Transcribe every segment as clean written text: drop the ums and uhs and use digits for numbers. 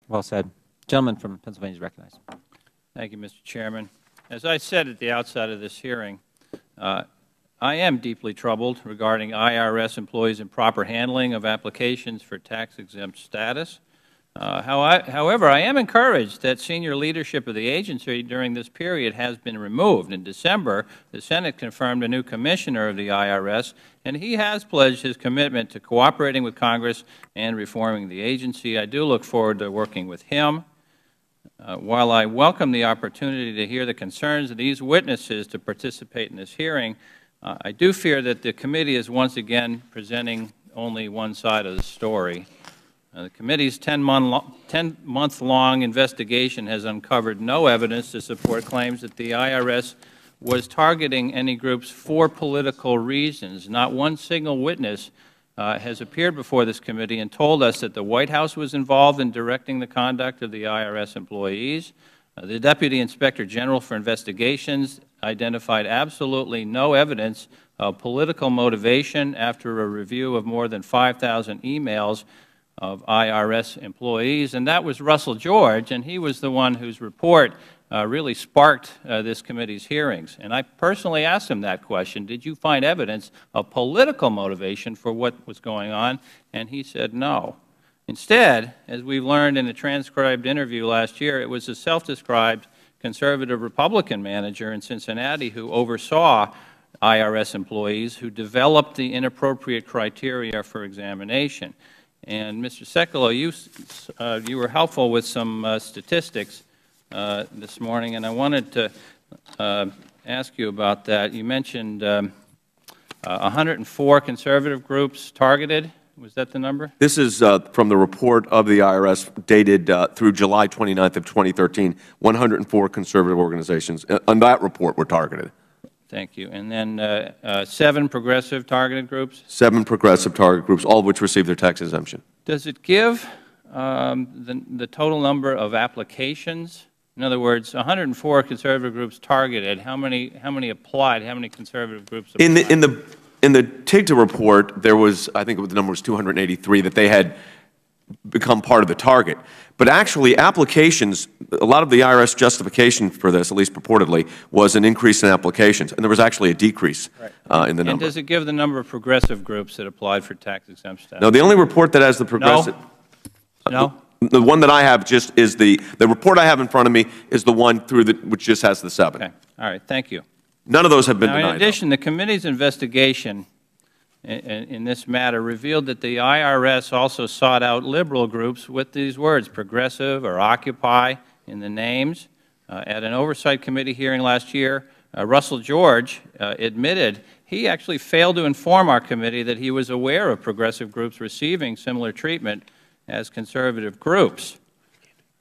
Well said. Gentleman from Pennsylvania is recognized. Thank you, Mr. Chairman. As I said at the outset of this hearing, I am deeply troubled regarding IRS employees' improper handling of applications for tax-exempt status. However, I am encouraged that senior leadership of the agency during this period has been removed. In December, the Senate confirmed a new commissioner of the IRS, and he has pledged his commitment to cooperating with Congress and reforming the agency. I do look forward to working with him. While I welcome the opportunity to hear the concerns of these witnesses to participate in this hearing, I do fear that the committee is once again presenting only one side of the story. The committee's 10-month-long investigation has uncovered no evidence to support claims that the IRS was targeting any groups for political reasons. Not one single witness has appeared before this committee and told us that the White House was involved in directing the conduct of the IRS employees. The Deputy Inspector General for Investigations identified absolutely no evidence of political motivation after a review of more than 5,000 emails of IRS employees, and that was Russell George, and he was the one whose report really sparked this committee's hearings. And I personally asked him that question, did you find evidence of political motivation for what was going on? And he said no. Instead, as we learned in a transcribed interview last year, it was a self-described conservative Republican manager in Cincinnati who oversaw IRS employees who developed the inappropriate criteria for examination. And Mr. Sekulow, you were helpful with some statistics this morning, and I wanted to ask you about that. You mentioned 104 conservative groups targeted. Was that the number? This is from the report of the IRS dated through July 29th of 2013. 104 conservative organizations on that report were targeted. Thank you. And then 7 progressive targeted groups? 7 progressive target groups, all of which received their tax exemption. Does it give the total number of applications? In other words, 104 conservative groups targeted. How many applied? How many conservative groups applied? In the TIGTA report, there was, I think the number was 283, that they had become part of the target. But actually, applications, a lot of the IRS justification for this, at least purportedly, was an increase in applications, and there was actually a decrease in the number. And does it give the number of progressive groups that applied for tax-exempt status? No, the only report that has the progressive... No? The one that I have just is the report I have in front of me is the one which just has the 7. Okay. All right. Thank you. None of those have been now, denied. In addition, the committee's investigation in this matter revealed that the IRS also sought out liberal groups with these words, progressive or occupy, in the names. At an oversight committee hearing last year, Russell George admitted he actually failed to inform our committee that he was aware of progressive groups receiving similar treatment as conservative groups.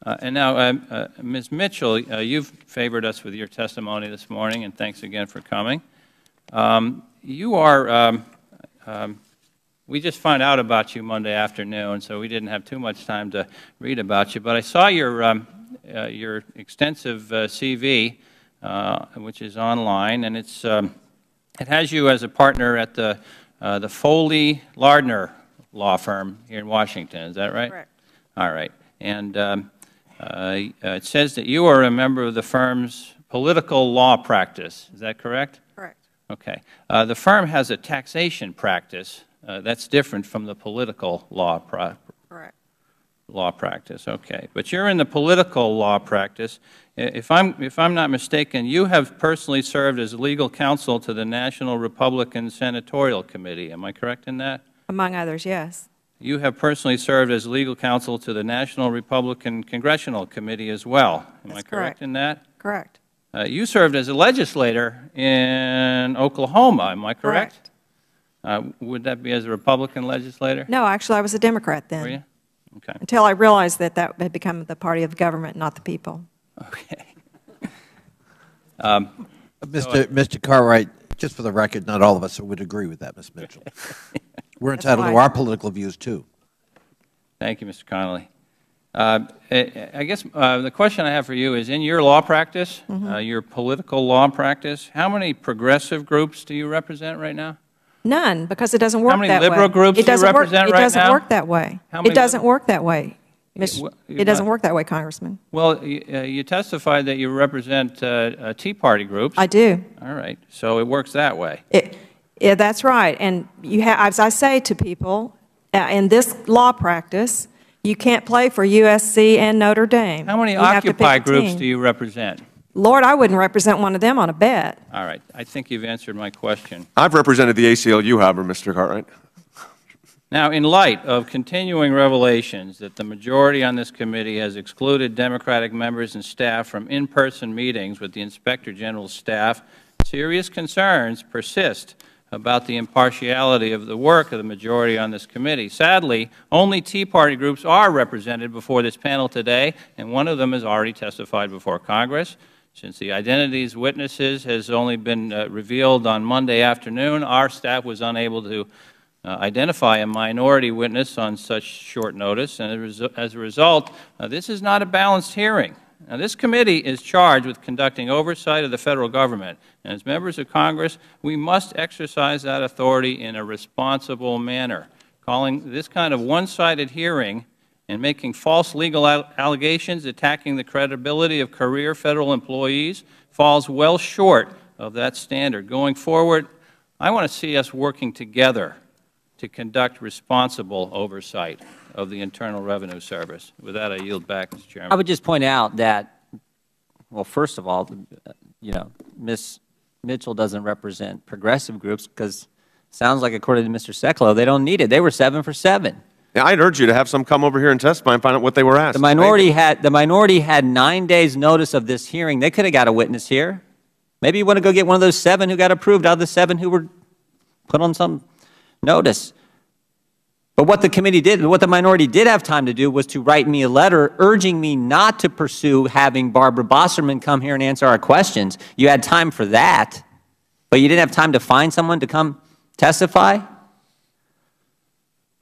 And now, Ms. Mitchell, you've favored us with your testimony this morning, and thanks again for coming. You are, we just found out about you Monday afternoon, so we didn't have too much time to read about you. But I saw your extensive CV, which is online, and it has you as a partner at the Foley Lardner law firm here in Washington. Is that right? Correct. All right. And it says that you are a member of the firm's political law practice. Is that correct? Correct. Okay. The firm has a taxation practice that's different from the political law practice. Okay. But you're in the political law practice. If I'm not mistaken, you have personally served as legal counsel to the National Republican Senatorial Committee. Am I correct in that? Among others, yes. You have personally served as legal counsel to the National Republican Congressional Committee as well. Am I correct in that? Correct. You served as a legislator in Oklahoma. Am I correct? Would that be as a Republican legislator? No, actually, I was a Democrat then. Were you? Okay. Until I realized that that had become the party of the government, not the people. Okay. Mr. Cartwright, just for the record, not all of us would agree with that, Ms. Mitchell. We're entitled to our political views, too. Thank you, Mr. Connolly. I guess the question I have for you is, in your law practice, your political law practice, how many progressive groups do you represent right now? None, because it doesn't work that way. How many liberal groups do you represent right now? It doesn't work that way. It doesn't work that way. It doesn't work that way, Congressman. Well, you testified that you represent Tea Party groups. I do. All right. So it works that way. Yeah, that's right. And as I say to people, in this law practice, you can't play for USC and Notre Dame. How many You have to pick Occupy a groups team. do you represent? Lord, I wouldn't represent one of them on a bet. All right. I think you've answered my question. I've represented the ACLU, however, Mr. Cartwright. Now, in light of continuing revelations that the majority on this committee has excluded Democratic members and staff from in-person meetings with the Inspector General's staff, serious concerns persist about the impartiality of the work of the majority on this committee. Sadly, only Tea Party groups are represented before this panel today, and one of them has already testified before Congress. Since the identities witnesses has only been revealed on Monday afternoon, our staff was unable to identify a minority witness on such short notice, and as a result, this is not a balanced hearing. Now, this committee is charged with conducting oversight of the Federal Government, and as members of Congress, we must exercise that authority in a responsible manner. Calling this kind of one-sided hearing and making false legal allegations attacking the credibility of career Federal employees falls well short of that standard. Going forward, I want to see us working together to conduct responsible oversight of the Internal Revenue Service. With that, I yield back, Mr. Chairman. I would just point out that, well, first of all, Ms. Mitchell doesn't represent progressive groups because it sounds like, according to Mr. Sekulow, they don't need it. They were 7 for 7. Yeah, I'd urge you to have some come over here and testify and find out what they were asked. The minority had 9 days' notice of this hearing. They could have got a witness here. Maybe you want to go get one of those 7 who got approved out of the 7 who were put on some notice. But what the committee did, what the minority did have time to do was to write me a letter urging me not to pursue having Barbara Bosserman come here and answer our questions. You had time for that, but you didn't have time to find someone to come testify?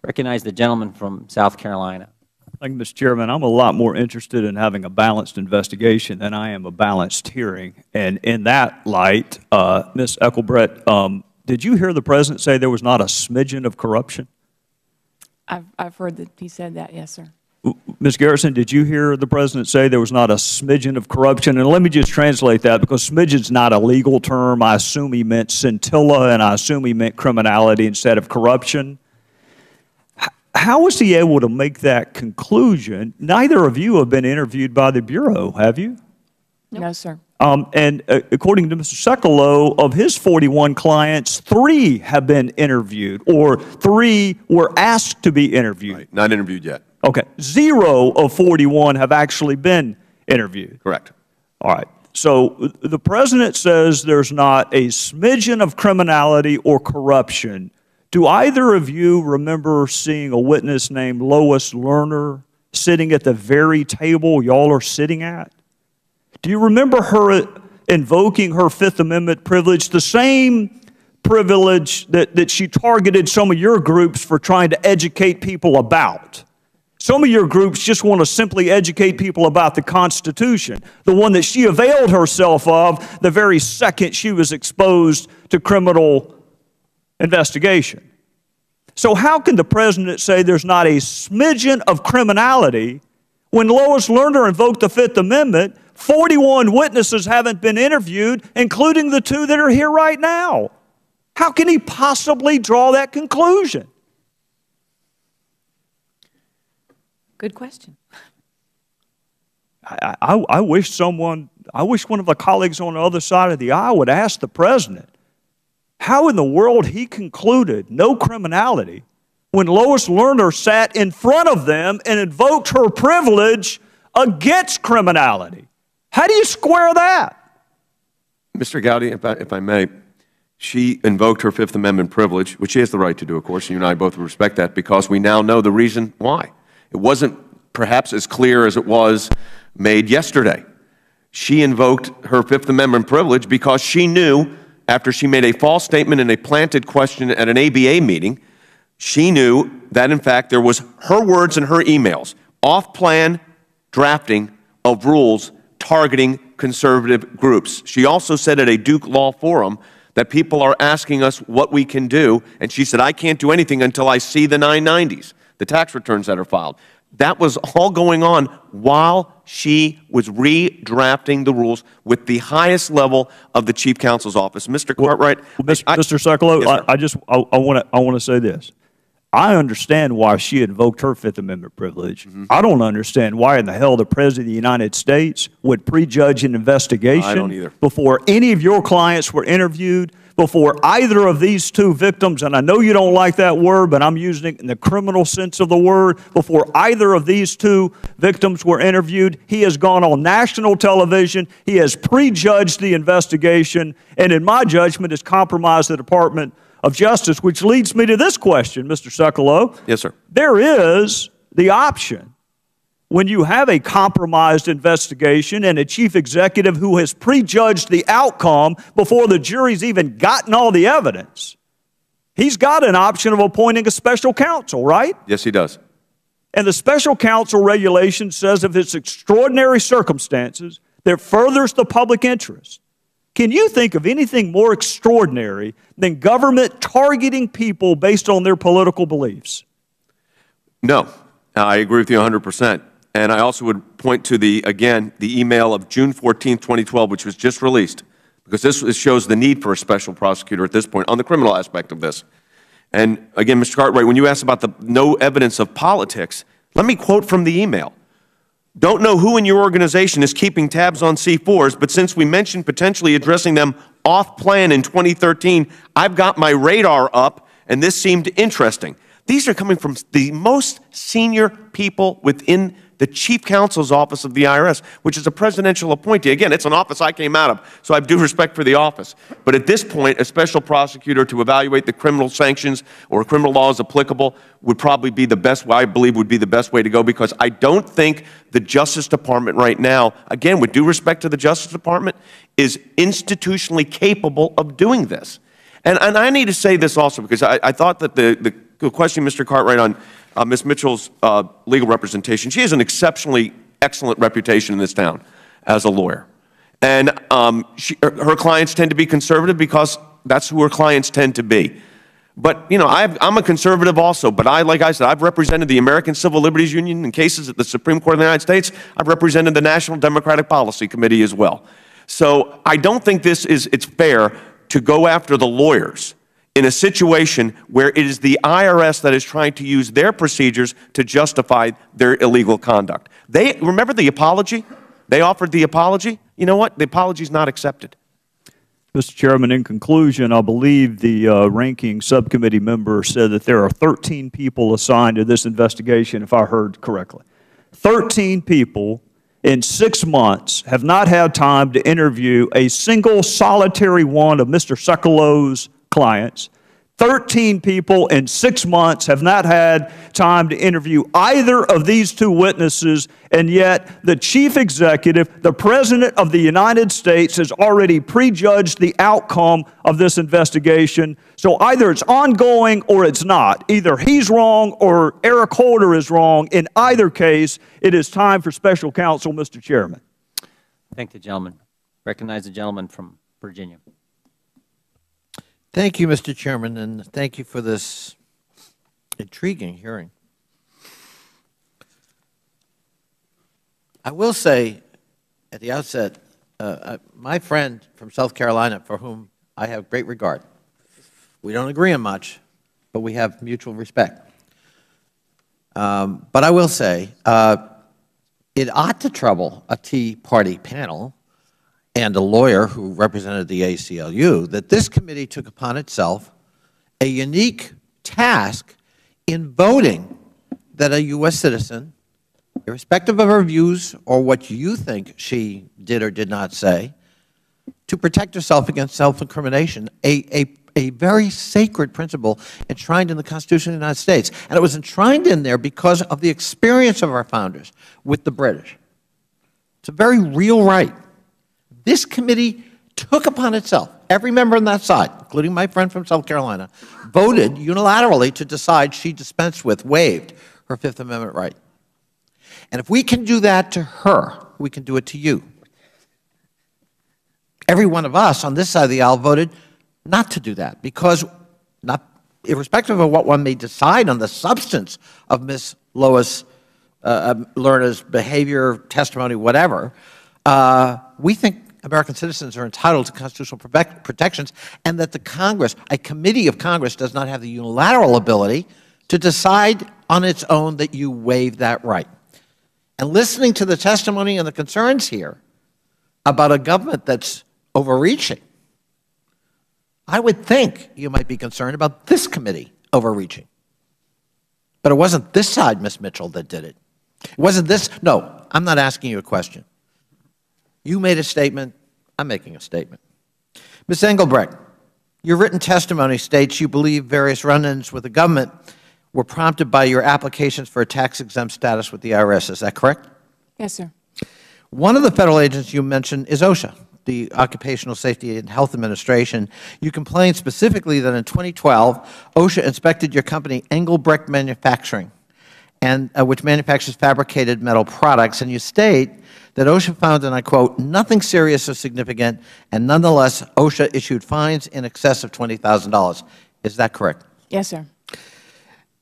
Recognize the gentleman from South Carolina. Thank you, Mr. Chairman. I'm a lot more interested in having a balanced investigation than I am a balanced hearing. And in that light, Ms. Eckelbrett, did you hear the President say there was not a smidgen of corruption? I've heard that he said that, yes, sir. Ms. Garrison, did you hear the President say there was not a smidgen of corruption? And let me just translate that, because smidgen's not a legal term. I assume he meant scintilla, and I assume he meant criminality instead of corruption. How was he able to make that conclusion? Neither of you have been interviewed by the Bureau, have you? No, sir. And according to Mr. Sekulow, of his 41 clients, 3 have been interviewed, or 3 were asked to be interviewed. Right. Not interviewed yet. Okay. 0 of 41 have actually been interviewed. Correct. All right. So the President says there's not a smidgen of criminality or corruption. Do either of you remember seeing a witness named Lois Lerner sitting at the very table y'all are sitting at? Do you remember her invoking her Fifth Amendment privilege, the same privilege that she targeted some of your groups for trying to educate people about? Some of your groups just want to simply educate people about the Constitution, the one that she availed herself of the very second she was exposed to criminal investigation. So how can the President say there's not a smidgen of criminality when Lois Lerner invoked the Fifth Amendment? 41 witnesses haven't been interviewed, including the 2 that are here right now. How can he possibly draw that conclusion? Good question. I wish one of the colleagues on the other side of the aisle would ask the President how in the world he concluded no criminality when Lois Lerner sat in front of them and invoked her privilege against criminality. How do you square that? Mr. Gowdy, if I may, she invoked her Fifth Amendment privilege, which she has the right to do, of course, and you and I both respect that, because we now know the reason why. It wasn't perhaps as clear as it was made yesterday. She invoked her Fifth Amendment privilege because she knew, after she made a false statement and a planted question at an ABA meeting, she knew that, in fact, there was her words and her emails, off-plan drafting of rules targeting conservative groups. She also said at a Duke Law Forum that people are asking us what we can do, and she said, I can't do anything until I see the 990s, the tax returns that are filed. That was all going on while she was redrafting the rules with the highest level of the Chief Counsel's office. Mr. Cartwright. Mr. Sekulow, Yes, I want to say this. I understand why she invoked her Fifth Amendment privilege. I don't understand why in the hell the President of the United States would prejudge an investigation I don't either. before any of your clients were interviewed, before either of these two victims, and I know you don't like that word, but I'm using it in the criminal sense of the word, before either of these two victims were interviewed. He has gone on national television. He has prejudged the investigation, and in my judgment has compromised the Department of Justice, which leads me to this question, Mr. Sekulow. Yes, sir. There is the option when you have a compromised investigation and a chief executive who has prejudged the outcome before the jury's even gotten all the evidence. He's got an option of appointing a special counsel, right? Yes, he does. And the special counsel regulation says if it's extraordinary circumstances that furthers the public interest. Can you think of anything more extraordinary than government targeting people based on their political beliefs? No, I agree with you 100%. And I also would point to the email of June 14, 2012, which was just released, because this shows the need for a special prosecutor at this point on the criminal aspect of this. And again, Mr. Cartwright, when you asked about the no evidence of politics, let me quote from the email. Don't know who in your organization is keeping tabs on C4s, but since we mentioned potentially addressing them off-plan in 2013, I've got my radar up, and this seemed interesting. These are coming from the most senior people within the Chief Counsel's Office of the IRS, which is a presidential appointee. Again, it's an office I came out of, so I have due respect for the office. But at this point, a special prosecutor to evaluate the criminal sanctions or criminal laws applicable would probably be the best, I believe would be the best way to go, because I don't think the Justice Department right now, again, with due respect to the Justice Department, is institutionally capable of doing this. And I need to say this also, because I thought that the question, Mr. Cartwright, on Ms. Mitchell's legal representation, she has an exceptionally excellent reputation in this town as a lawyer. And her clients tend to be conservative because that's who her clients tend to be. But, you know, I'm a conservative also, but like I said, I've represented the American Civil Liberties Union in cases at the Supreme Court of the United States. I've represented the National Democratic Policy Committee as well. So I don't think it's fair to go after the lawyers in a situation where it is the IRS that is trying to use their procedures to justify their illegal conduct. Remember the apology? They offered the apology. You know what? The apology is not accepted. Mr. Chairman, in conclusion, I believe the ranking subcommittee member said that there are 13 people assigned to this investigation, if I heard correctly. 13 people in 6 months have not had time to interview a single solitary one of Mr. Sekulow's clients. 13 people in 6 months have not had time to interview either of these two witnesses, and yet the chief executive, the President of the United States, has already prejudged the outcome of this investigation. So either it's ongoing or it's not. Either he's wrong or Eric Holder is wrong. In either case, it is time for special counsel, Mr. Chairman. Thank the gentleman. Recognize the gentleman from Virginia. Thank you, Mr. Chairman, and thank you for this intriguing hearing. I will say at the outset, my friend from South Carolina, for whom I have great regard, we don't agree on much, but we have mutual respect. But I will say, it ought to trouble a Tea Party panel and a lawyer who represented the ACLU that this committee took upon itself a unique task in voting that a U.S. citizen, irrespective of her views or what you think she did or did not say, to protect herself against self-incrimination, a very sacred principle enshrined in the Constitution of the United States. And it was enshrined in there because of the experience of our founders with the British. It's a very real right. This committee took upon itself, every member on that side, including my friend from South Carolina, voted unilaterally to decide she dispensed with, waived her Fifth Amendment right. And if we can do that to her, we can do it to you. Every one of us on this side of the aisle voted not to do that because, irrespective of what one may decide on the substance of Ms. Lois learners' behavior, testimony, whatever, we think American citizens are entitled to constitutional protections, and that the Congress, a committee of Congress, does not have the unilateral ability to decide on its own that you waive that right. And listening to the testimony and the concerns here about a government that's overreaching, I would think you might be concerned about this committee overreaching. But it wasn't this side, Ms. Mitchell, that did it. It wasn't this. No, I'm not asking you a question. You made a statement. I'm making a statement. Ms. Engelbrecht, your written testimony states you believe various run-ins with the government were prompted by your applications for a tax-exempt status with the IRS. Is that correct? Yes, sir. One of the federal agencies you mentioned is OSHA, the Occupational Safety and Health Administration. You complained specifically that in 2012, OSHA inspected your company, Engelbrecht Manufacturing, and which manufactures fabricated metal products, and you state that OSHA found, and I quote, nothing serious or significant, and nonetheless, OSHA issued fines in excess of $20,000. Is that correct? Yes, sir.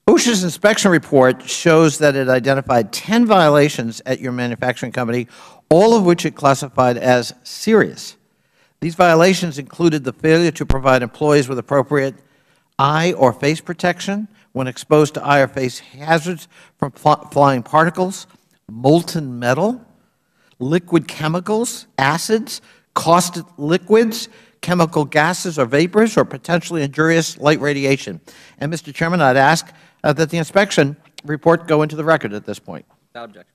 OSHA's inspection report shows that it identified 10 violations at your manufacturing company, all of which it classified as serious. These violations included the failure to provide employees with appropriate eye or face protection when exposed to eye or face hazards from flying particles, molten metal, liquid chemicals, acids, caustic liquids, chemical gases or vapors, or potentially injurious light radiation. And, Mr. Chairman, I'd ask that the inspection report go into the record at this point. Without objection.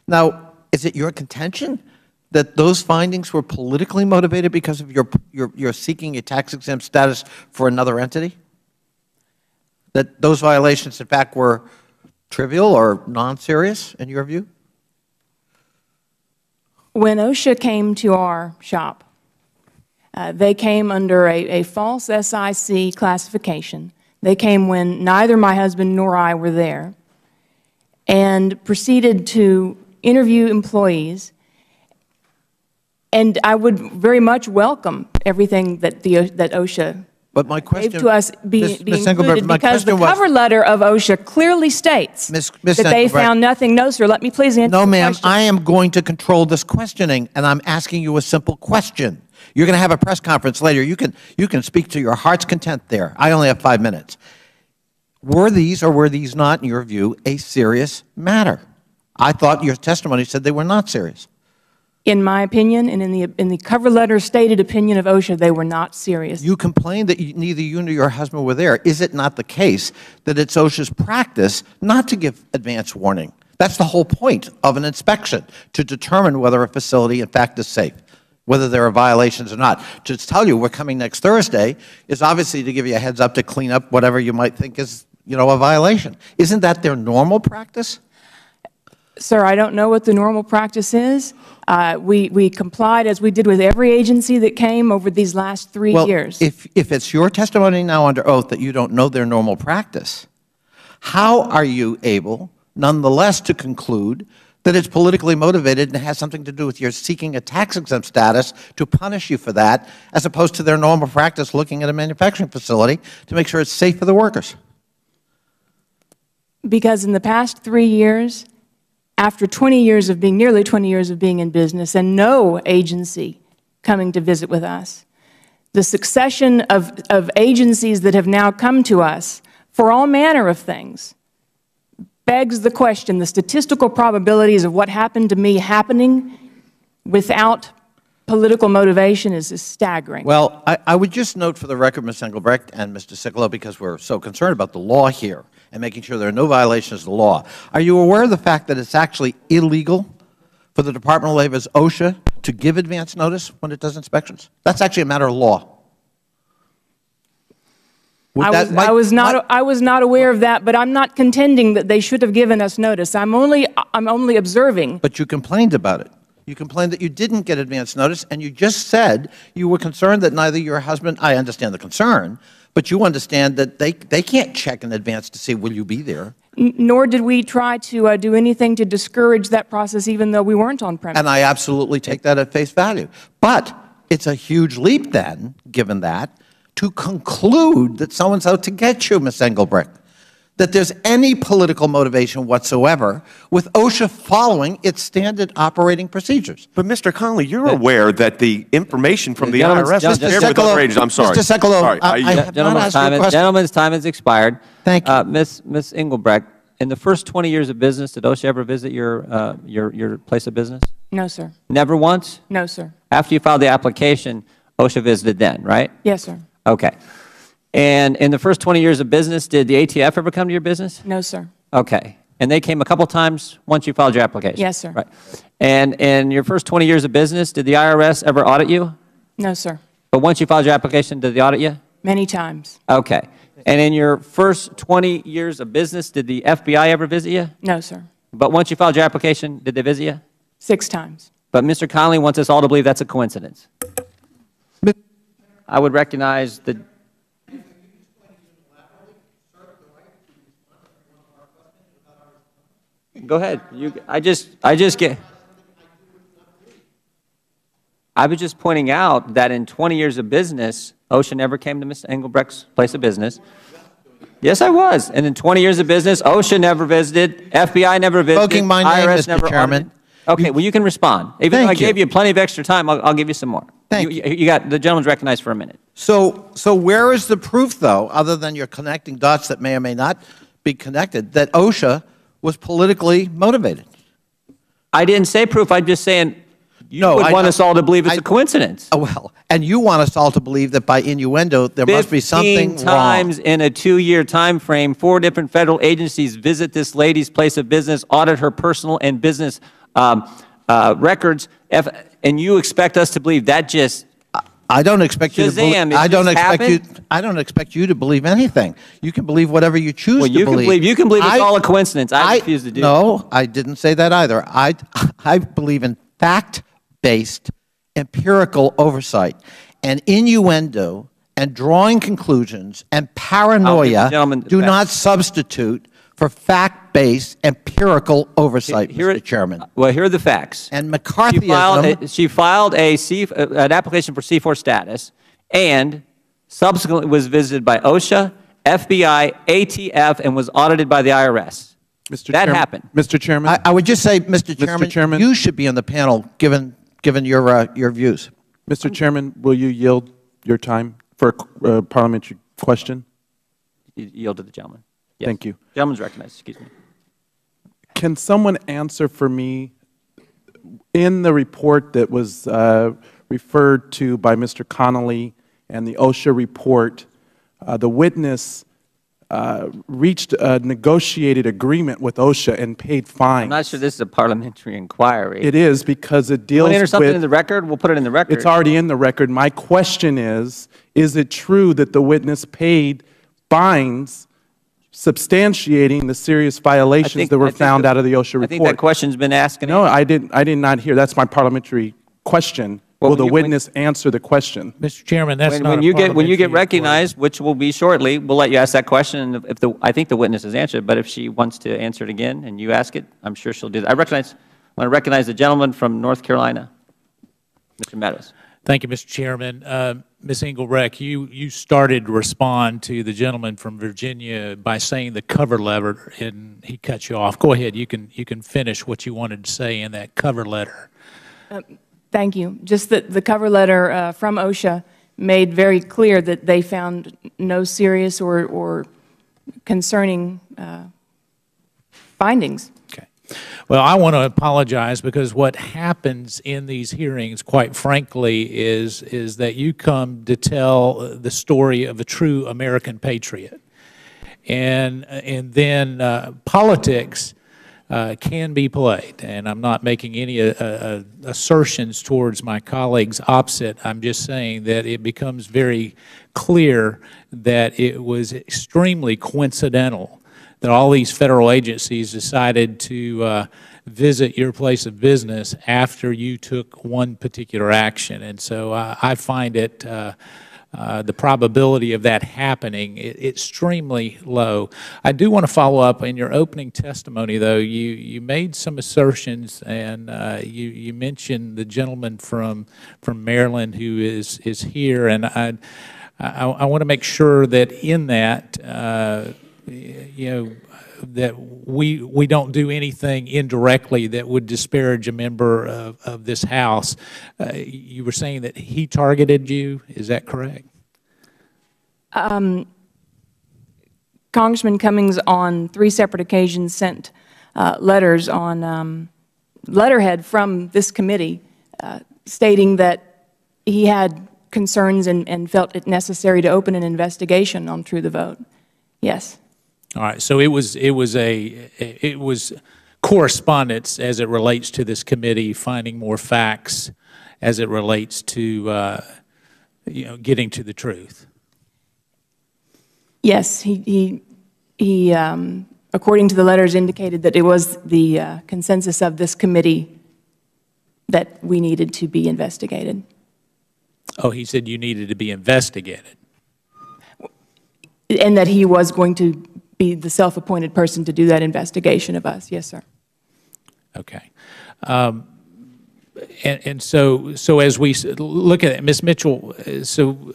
Now, is it your contention that those findings were politically motivated because of your seeking a tax-exempt status for another entity? That those violations, in fact, were trivial or non-serious, in your view? When OSHA came to our shop, they came under a false SIC classification. They came when neither my husband nor I were there, and proceeded to interview employees. And I would very much welcome everything that that OSHA gave to us be included, because the cover letter of OSHA clearly states that they found nothing. No, sir. Let me please answer the question. No, ma'am. I am going to control this questioning, and I'm asking you a simple question. You're going to have a press conference later. You can speak to your heart's content there. I only have 5 minutes. Were these or were these not, in your view, a serious matter? I thought your testimony said they were not serious. In my opinion, and in the cover letter stated opinion of OSHA, they were not serious. You complained that neither you nor your husband were there. Is it not the case that it's OSHA's practice not to give advance warning? That's the whole point of an inspection, to determine whether a facility, in fact, is safe, whether there are violations or not. To tell you we're coming next Thursday is obviously to give you a heads up to clean up whatever you might think is, a violation. Isn't that their normal practice? Sir, I don't know what the normal practice is. We complied, as we did with every agency that came over these last 3 years. If it's your testimony now under oath that you don't know their normal practice, how are you able, nonetheless, to conclude that it's politically motivated and has something to do with your seeking a tax-exempt status to punish you for that, as opposed to their normal practice looking at a manufacturing facility to make sure it's safe for the workers? Because in the past 3 years, after 20 years of being, nearly 20 years of being in business and no agency coming to visit with us, the succession of agencies that have now come to us for all manner of things begs the question, the statistical probabilities of what happened to me happening without political motivation is staggering. Well, I would just note for the record, Ms. Engelbrecht and Mr. Cicolo, because we're so concerned about the law here and making sure there are no violations of the law, are you aware of the fact that it's actually illegal for the Department of Labor's OSHA to give advance notice when it does inspections? That's actually a matter of law. I was not aware of that, but I'm not contending that they should have given us notice. I'm only observing. But you complained about it. You complained that you didn't get advance notice, and you just said you were concerned that neither your husband, I understand the concern, but you understand that they can't check in advance to see will you be there. Nor did we try to do anything to discourage that process, even though we weren't on premise. And I absolutely take that at face value. But it's a huge leap then, given that, to conclude that someone's out to get you, Ms. Engelbrecht. that there's any political motivation whatsoever with OSHA following its standard operating procedures. But Mr. Connolly, you're aware that the information from the Gentleman's- IRS is Mr. shared with Sekulow- other agencies. I'm sorry. Mr. Sekulow, Sorry. I have not asked you a question. Gentleman's time has expired. Thank you. Ms. Engelbrecht, in the first 20 years of business, did OSHA ever visit your place of business? No, sir. Never once? No, sir. After you filed the application, OSHA visited then, right? Yes, sir. Okay. And in the first 20 years of business, did the ATF ever come to your business? No, sir. Okay. And they came a couple times once you filed your application? Yes, sir. Right. And in your first 20 years of business, did the IRS ever audit you? No, sir. But once you filed your application, did they audit you? Many times. Okay. And in your first 20 years of business, did the FBI ever visit you? No, sir. But once you filed your application, did they visit you? 6 times. But Mr. Connolly wants us all to believe that's a coincidence. I would recognize the... Go ahead. I was just pointing out that in 20 years of business, OSHA never came to Mr. Engelbrecht's place of business. Yes, I was. And in 20 years of business, OSHA never visited, FBI never visited, Invoking my name, IRS Mr. never Chairman. audited. Okay, well, you can respond. Even though I Thank you. gave you plenty of extra time, I'll give you some more. Thank you got, the gentleman's recognized for a minute. So where is the proof, though, other than your connecting dots that may or may not be connected, that OSHA was politically motivated? I didn't say proof. I'm just saying you No, would want us all to believe it's a coincidence. Oh, well, and you want us all to believe that by innuendo there must be something 15 times wrong. in a 2-year time frame, 4 different federal agencies visit this lady's place of business, audit her personal and business records, and you expect us to believe that just... I don't expect you to believe. Shazam, it I don't just expect you. happened? I don't expect you to believe anything. You can believe whatever you choose Well, to you can believe. You can believe it's all a coincidence. I refuse to do that. No, I didn't say that either. I believe in fact-based, empirical oversight, and innuendo, and drawing conclusions, and paranoia gentleman do the not facts. substitute for fact-based, empirical oversight, Here- Mr. Chairman. Well, here are the facts. And McCarthyism. She filed an application for C4 status and subsequently was visited by OSHA, FBI, ATF, and was audited by the IRS. That happened. Mr. Chairman? I would just say, Mr. Chairman, you should be on the panel, given your views. Mr. Chairman, will you yield your time for a parliamentary question? Yield to the gentleman. Yes. Thank you. Gentleman's recognized. Excuse me. Can someone answer for me, in the report that was referred to by Mr. Connolly and the OSHA report, the witness reached a negotiated agreement with OSHA and paid fines. I'm not sure this is a parliamentary inquiry. It is, because it You deals want to enter something in with... the record? We'll put it in the record. It's already in the record. My question is it true that the witness paid fines substantiating the serious violations that were found out of the OSHA report? I think that question's been asked. No, I did not hear. That's my parliamentary question. Well, Will the when witness answer the question? Mr. Chairman, that's not when a you get parliamentary recognized, which will be shortly, we'll let you ask that question. And I think the witness has answered, but if she wants to answer it again and you ask it, I'm sure she'll do that. I want to recognize the gentleman from North Carolina, Mr. Meadows. Thank you, Mr. Chairman. Ms. Engelbrecht, you started to respond to the gentleman from Virginia by saying the cover letter, and he cut you off. Go ahead. You can finish what you wanted to say in that cover letter. Thank you. Just that the cover letter from OSHA made very clear that they found no serious or concerning findings. Okay. Well, I want to apologize because what happens in these hearings, quite frankly, is that you come to tell the story of a true American patriot. And then politics can be played. And I'm not making any assertions towards my colleagues opposite. I'm just saying that it becomes very clear that it was extremely coincidental that all these federal agencies decided to visit your place of business after you took one particular action. And so I find it, the probability of that happening extremely low. I do want to follow up. In your opening testimony, though, you made some assertions, and you mentioned the gentleman from Maryland who is here, and I want to make sure that in that that we don't do anything indirectly that would disparage a member of this House. You were saying that he targeted you. Is that correct? Congressman Cummings on 3 separate occasions sent letters on letterhead from this committee stating that he had concerns and felt it necessary to open an investigation on True the Vote. Yes. All right. So it was correspondence as it relates to this committee finding more facts as it relates to getting to the truth. Yes, he according to the letters, indicated that it was the consensus of this committee that we needed to be investigated. Oh, he said you needed to be investigated. And that he was going to be the self-appointed person to do that investigation of us. Yes, sir. Okay. And so as we look at it, Ms. Mitchell, so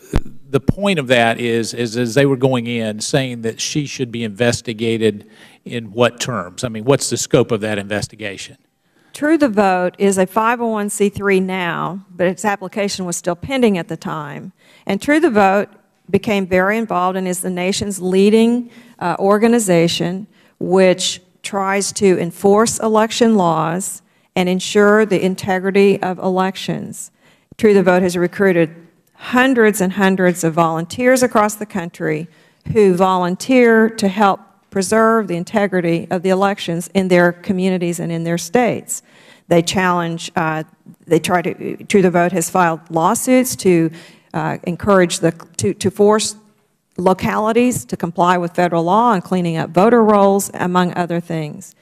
the point of that is as they were going in, saying that she should be investigated in what terms? I mean, what's the scope of that investigation? True the Vote is a 501c3 now, but its application was still pending at the time. And True the Vote became very involved and is the nation's leading organization which tries to enforce election laws and ensure the integrity of elections. True the Vote has recruited hundreds and hundreds of volunteers across the country who volunteer to help preserve the integrity of the elections in their communities and in their states. They challenge, True the Vote has filed lawsuits to encourage to force localities to comply with federal law on cleaning up voter rolls, among other things.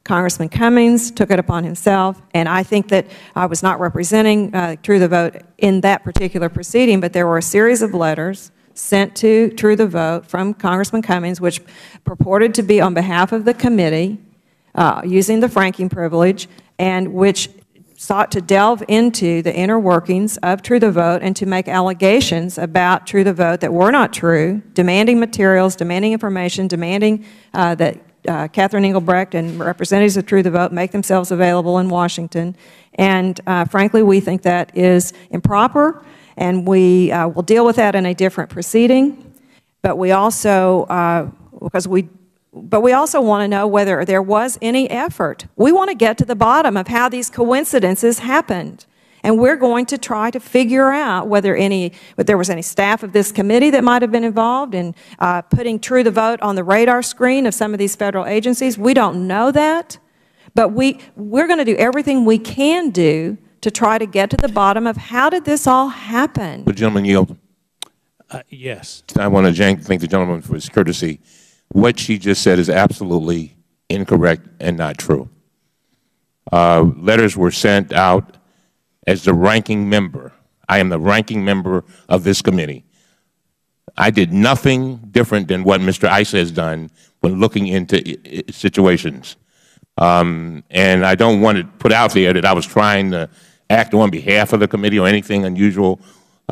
Congressman Cummings took it upon himself, and I think that I was not representing True the Vote in that particular proceeding, but there were a series of letters sent to True the Vote from Congressman Cummings, which purported to be on behalf of the committee, using the franking privilege, and which sought to delve into the inner workings of True the Vote and to make allegations about True the Vote that were not true, demanding materials, demanding information, demanding that Catherine Engelbrecht and representatives of True the Vote make themselves available in Washington. And frankly, we think that is improper, and we will deal with that in a different proceeding. But we also, we also want to know whether there was any effort. We want to get to the bottom of how these coincidences happened. And we're going to try to figure out whether there was any staff of this committee that might have been involved in putting True the Vote on the radar screen of some of these federal agencies. We don't know that, but we're going to do everything we can do to try to get to the bottom of how did this all happen. The gentleman yield. Yes. I want to thank the gentleman for his courtesy. What she just said is absolutely incorrect and not true. Letters were sent out as the ranking member. I am the ranking member of this committee. I did nothing different than what Mr. Issa has done when looking into situations. And I don't want to put out there that I was trying to act on behalf of the committee or anything unusual.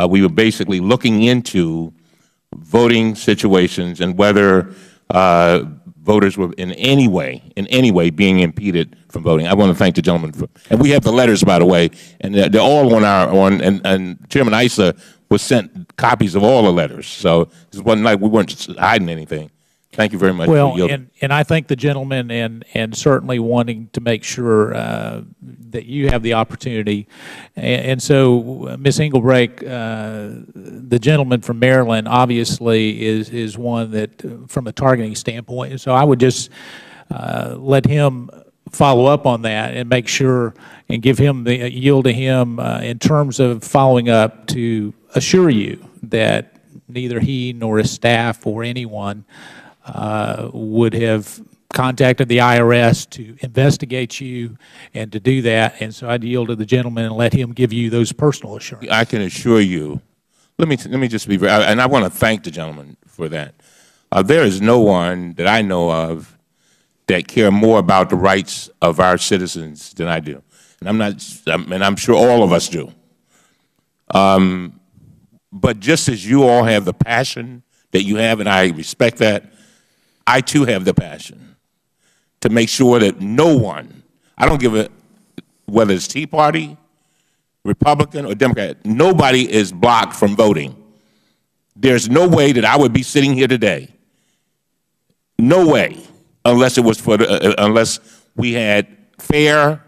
We were basically looking into voting situations and whether voters were in any way being impeded from voting. I want to thank the gentleman for, and we have the letters, by the way, and they're all and Chairman Issa was sent copies of all the letters. So it wasn't like we weren't hiding anything. Thank you very much. Well, and I thank the gentleman and certainly wanting to make sure that you have the opportunity. And so, Ms. Engelbrecht, the gentleman from Maryland obviously is one that, from a targeting standpoint, so I would just let him follow up on that and make sure and give him the yield to him in terms of following up to assure you that neither he nor his staff or anyone would have contacted the IRS to investigate you and to do that. And so I'd yield to the gentleman and let him give you those personal assurances. I can assure you. Let me just be very, and I want to thank the gentleman for that. There is no one that I know of that care more about the rights of our citizens than I do, and I'm sure all of us do. But just as you all have the passion that you have, and I respect that, I too have the passion to make sure that no one, I don't give a, whether it's Tea Party, Republican, or Democrat, nobody is blocked from voting. There's no way that I would be sitting here today, no way, unless it was for unless we had fair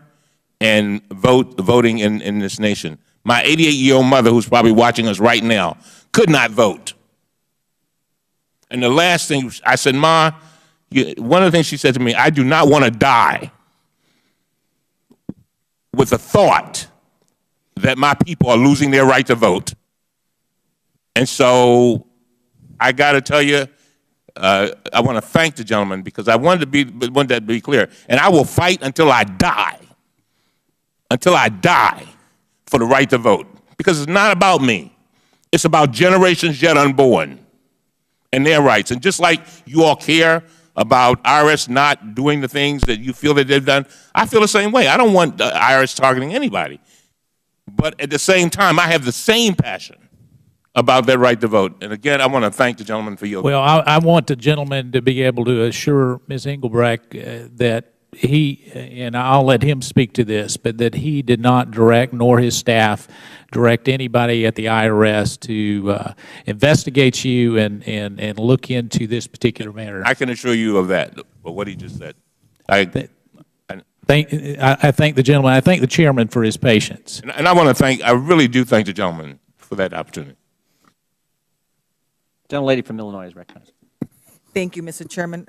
and voting in this nation. My 88-year-old mother, who's probably watching us right now, could not vote. And the last thing I said, Ma, one of the things she said to me, I do not want to die with the thought that my people are losing their right to vote. And so I got to tell you, I want to thank the gentleman because I wanted that to be clear. And I will fight until I die for the right to vote. Because it's not about me. It's about generations yet unborn and their rights. And just like you all care about IRS not doing the things that you feel that they've done, I feel the same way. I don't want the IRS targeting anybody. But at the same time, I have the same passion about their right to vote. And again, I want to thank the gentleman for yielding. Well, I want the gentleman to be able to assure Ms. Engelbrecht that he, and I'll let him speak to this, but that he did not direct, nor his staff direct anybody at the IRS to investigate you and look into this particular matter. I can assure you of that, what he just said. I thank the gentleman. I thank the chairman for his patience. And I want to I really do thank the gentleman for that opportunity. Gentlelady from Illinois is recognized. Thank you, Mr. Chairman.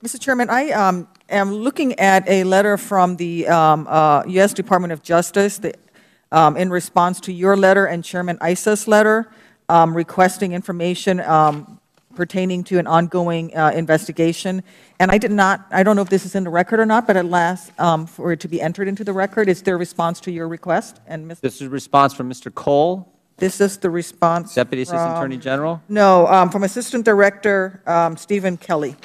Mr. Chairman, I am looking at a letter from the U.S. Department of Justice in response to your letter and Chairman Issa's letter requesting information pertaining to an ongoing investigation. And I don't know if this is in the record or not, but at last, for it to be entered into the record, is there a response to your request? And This is a response from Mr. Cole, this is the response Deputy Assistant Attorney General? No, from Assistant Director Stephen Kelly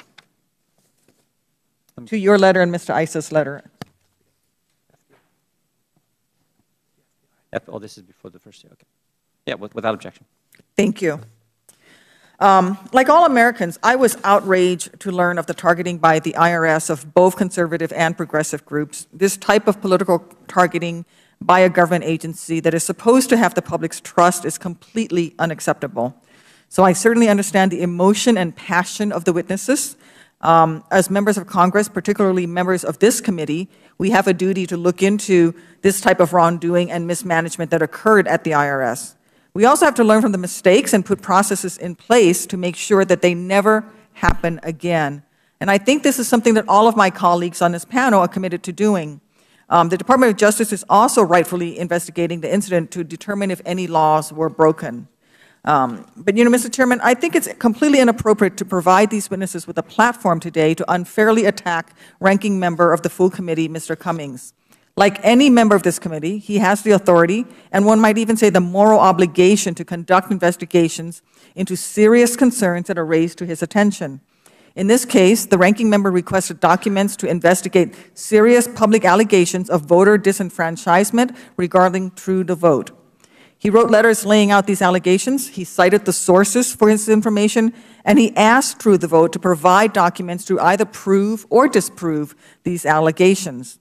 to your letter and Mr. Issa's letter. Oh, this is before the first year, okay. Yeah, without objection. Thank you. Like all Americans, I was outraged to learn of the targeting by the IRS of both conservative and progressive groups. This type of political targeting by a government agency that is supposed to have the public's trust is completely unacceptable. So I certainly understand the emotion and passion of the witnesses. As members of Congress, particularly members of this committee, we have a duty to look into this type of wrongdoing and mismanagement that occurred at the IRS. We also have to learn from the mistakes and put processes in place to make sure that they never happen again. And I think this is something that all of my colleagues on this panel are committed to doing. The Department of Justice is also rightfully investigating the incident to determine if any laws were broken. But, you know, Mr. Chairman, I think it's completely inappropriate to provide these witnesses with a platform today to unfairly attack ranking member of the full committee, Mr. Cummings. Like any member of this committee, he has the authority, and one might even say the moral obligation, to conduct investigations into serious concerns that are raised to his attention. In this case, the ranking member requested documents to investigate serious public allegations of voter disenfranchisement regarding True the Vote. He wrote letters laying out these allegations, he cited the sources for his information, and he asked True the Vote to provide documents to either prove or disprove these allegations.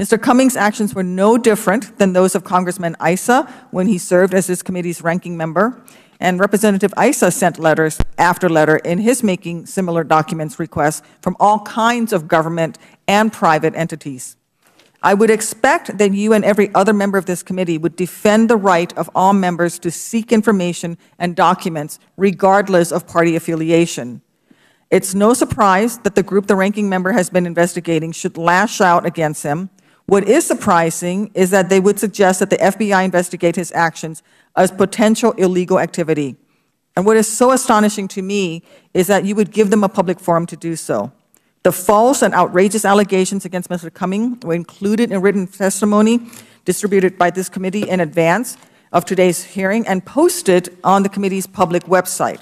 Mr. Cummings' actions were no different than those of Congressman Issa when he served as this committee's ranking member, and Representative Issa sent letters after letter in his making similar documents requests from all kinds of government and private entities. I would expect that you and every other member of this committee would defend the right of all members to seek information and documents regardless of party affiliation. It's no surprise that the group the ranking member has been investigating should lash out against him. What is surprising is that they would suggest that the FBI investigate his actions as potential illegal activity. And what is so astonishing to me is that you would give them a public forum to do so. The false and outrageous allegations against Mr. Cummings were included in written testimony distributed by this committee in advance of today's hearing and posted on the committee's public website.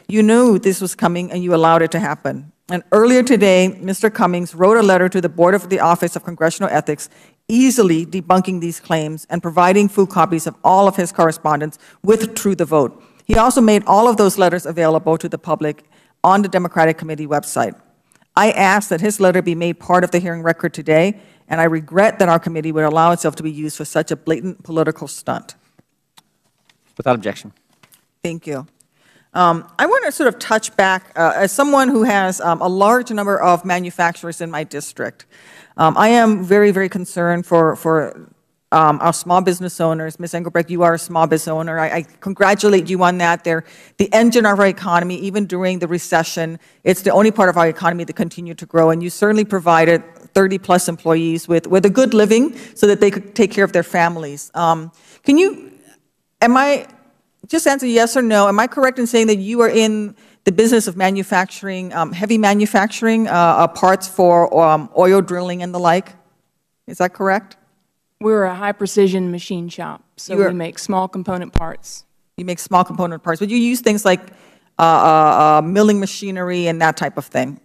You knew this was coming and you allowed it to happen. And earlier today, Mr. Cummings wrote a letter to the Board of the Office of Congressional Ethics, easily debunking these claims and providing full copies of all of his correspondence with True the Vote. He also made all of those letters available to the public on the Democratic Committee website. I ask that his letter be made part of the hearing record today, and I regret that our committee would allow itself to be used for such a blatant political stunt. Without objection. Thank you. I want to sort of touch back, as someone who has a large number of manufacturers in my district. I am very, very concerned for our small business owners. Ms. Engelbrecht, you are a small business owner. I congratulate you on that. They're the engine of our economy, even during the recession. It's the only part of our economy that continued to grow, and you certainly provided 30-plus employees with a good living so that they could take care of their families. Just answer yes or no. Am I correct in saying that you are in the business of manufacturing, heavy manufacturing, parts for oil drilling and the like? Is that correct? We're a high-precision machine shop, so we make small component parts. You make small component parts, but you use things like milling machinery and that type of thing?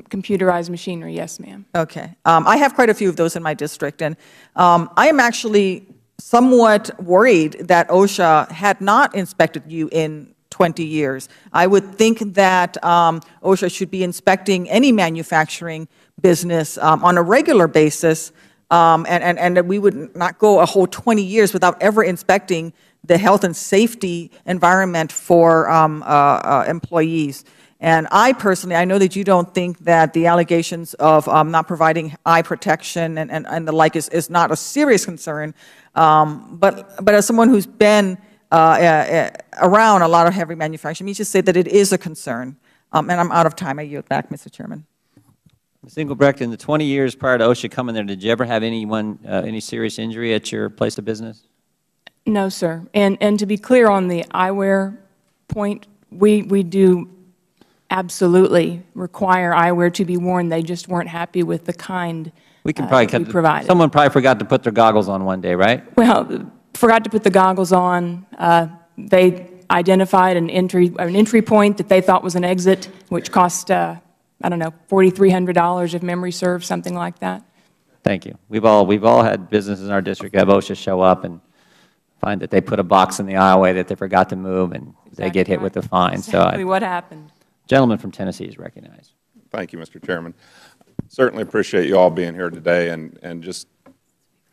Computerized machinery, yes, ma'am. Okay. I have quite a few of those in my district, and I am actually somewhat worried that OSHA had not inspected you in 20 years. I would think that OSHA should be inspecting any manufacturing business on a regular basis, and that we would not go a whole 20 years without ever inspecting the health and safety environment for employees. And I personally, I know that you don't think that the allegations of not providing eye protection and the like is not a serious concern, but as someone who's been around a lot of heavy manufacturing, let me just say that it is a concern. And I'm out of time. I yield back, Mr. Chairman. Ms. Engelbrecht, in the 20 years prior to OSHA coming there, did you ever have any serious injury at your place of business? No, sir. And to be clear on the eyewear point, we do absolutely require eyewear to be worn. They just weren't happy with the kind we provided. Someone probably forgot to put their goggles on one day, right? Well, forgot to put the goggles on. They identified an entry point that they thought was an exit, which cost, I don't know, $4,300 if memory serves, something like that. Thank you. We've all had businesses in our district have OSHA show up and find that they put a box in the aisleway that they forgot to move, and they get hit with a fine. Exactly what happened. Gentleman from Tennessee is recognized. Thank you, Mr. Chairman. Certainly appreciate you all being here today and just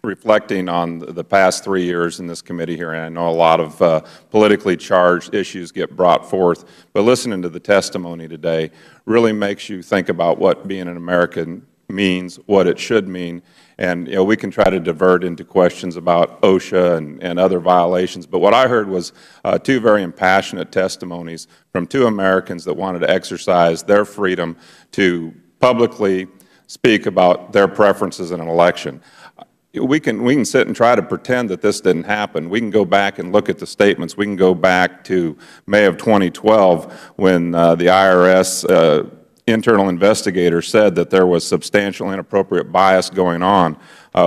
reflecting on the past 3 years in this committee here. And I know a lot of politically charged issues get brought forth, but listening to the testimony today really makes you think about what being an American means, what it should mean. And we can try to divert into questions about OSHA and other violations. But what I heard was two very impassionate testimonies from two Americans that wanted to exercise their freedom to publicly speak about their preferences in an election. We can sit and try to pretend that this didn't happen. We can go back and look at the statements. We can go back to May of 2012 when the IRS internal investigator said that there was substantial inappropriate bias going on.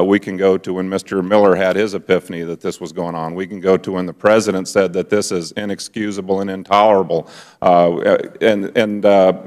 We can go to when Mr. Miller had his epiphany that this was going on. We can go to when the President said that this is inexcusable and intolerable. And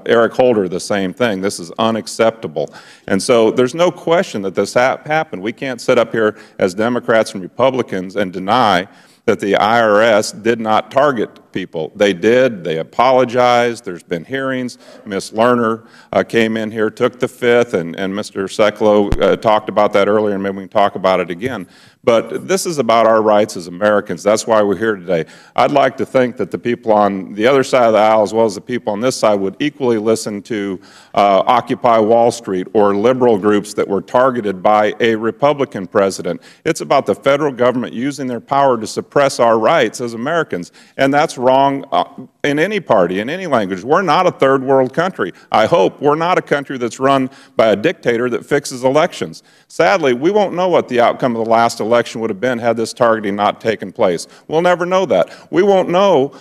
Eric Holder, the same thing. This is unacceptable. And so there's no question that this happened. We can't sit up here as Democrats and Republicans and deny that the IRS did not target people. They did. They apologized. There's been hearings. Ms. Lerner came in here, took the fifth, and Mr. Sekulow talked about that earlier, and maybe we can talk about it again. But this is about our rights as Americans. That's why we're here today. I'd like to think that the people on the other side of the aisle, as well as the people on this side, would equally listen to Occupy Wall Street or liberal groups that were targeted by a Republican president. It's about the federal government using their power to suppress our rights as Americans. And that's wrong in any party, in any language. We're not a third world country. I hope we're not a country that's run by a dictator that fixes elections. Sadly, we won't know what the outcome of the last election would have been had this targeting not taken place. We'll never know that. We won't know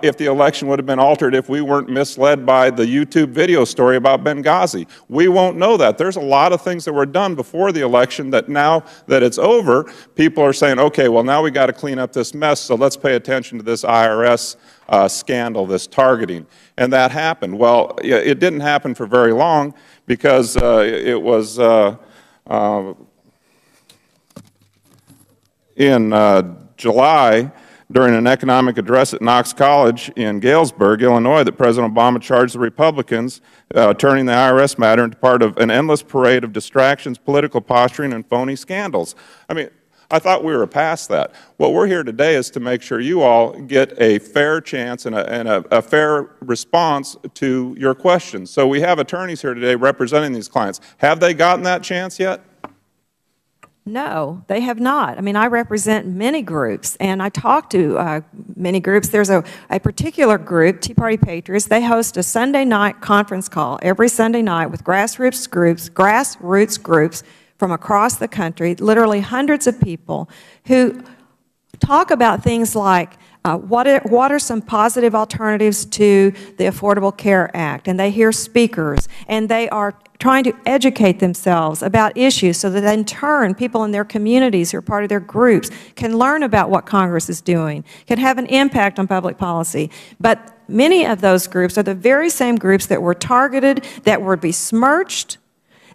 if the election would have been altered if we weren't misled by the YouTube video story about Benghazi. We won't know that. There's a lot of things that were done before the election that now that it's over, people are saying, okay, well, now we got to clean up this mess, so let's pay attention to this IRS scandal, this targeting. And that happened. Well, it didn't happen for very long because it was in July during an economic address at Knox College in Galesburg, Illinois, that President Obama charged the Republicans, turning the IRS matter into part of an endless parade of distractions, political posturing, and phony scandals. I mean, I thought we were past that. What we're here today is to make sure you all get a fair chance and a fair response to your questions. So we have attorneys here today representing these clients. Have they gotten that chance yet? No, they have not. I mean, I represent many groups, and I talk to many groups. There's a particular group, Tea Party Patriots. They host a Sunday night conference call every Sunday night with grassroots groups from across the country, literally hundreds of people, who talk about things like what are some positive alternatives to the Affordable Care Act, and they hear speakers, and they are trying to educate themselves about issues so that in turn people in their communities who are part of their groups can learn about what Congress is doing, can have an impact on public policy. But many of those groups are the very same groups that were targeted, that were besmirched,